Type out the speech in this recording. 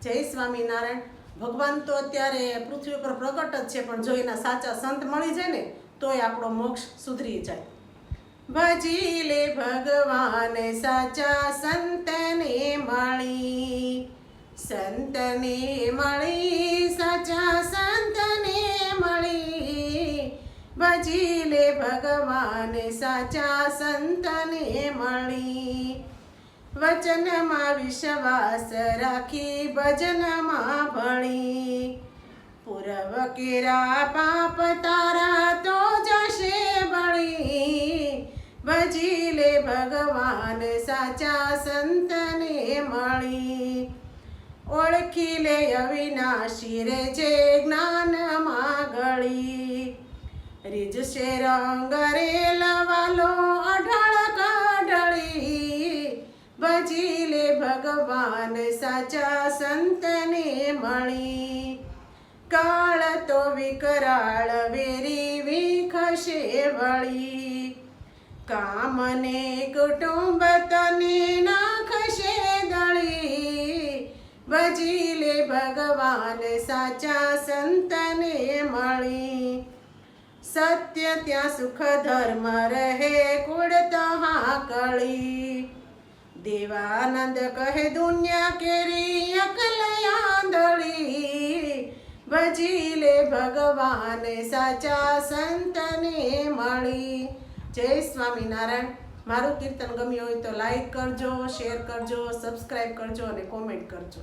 જય સ્વામિનારાયણ। ભગવાન તો અત્યારે પૃથ્વી પર પ્રગટ જ છે, પણ જો એના સાચા સંત મળી જાય ને તોય આપણો મોક્ષ સુધરી જાય। ભજી લે ભગવાન સાચા સંતને મળી, સંતને મળી, સાચા સંતને મળી। ભજી લે ભગવાન સાચા સંતને મળી। વચનમાં વિશ્વાસ રાખી ભજનમાં ભળી, પૂર્વ કેરા પાપ તારા તો જશે બળી। ભજી લે ભગવાન સાચા સંતને મળી। ઓળખી લે અવિનાશી રે જે જ્ઞાનમાં ગળી, રીઝશે રંગ રે લવાલો અઢળ કાઢળી। ભજી લે ભગવાન સાચા સંતને મળી। કાળ તો વિકરાળ વેરી વિખશે વળી, કામને કુટુંબ તને નાખશે દળી। ભજી લે ભગવાન સાચા સંતને મળી। સત્ય ત્યાં સુખ ધર્મ રહે કુળ તહા કળી, દેવાનંદ કહે દુનિયા કેરી અકલ આંધળી। ભજી લે ભગવાન સાચા સંતને મળી। જય સ્વામિનારાયણ। મારું કીર્તન ગમ્યું હોય તો લાઈક કરજો, શેર કરજો, સબસ્ક્રાઈબ કરજો અને કોમેન્ટ કરજો।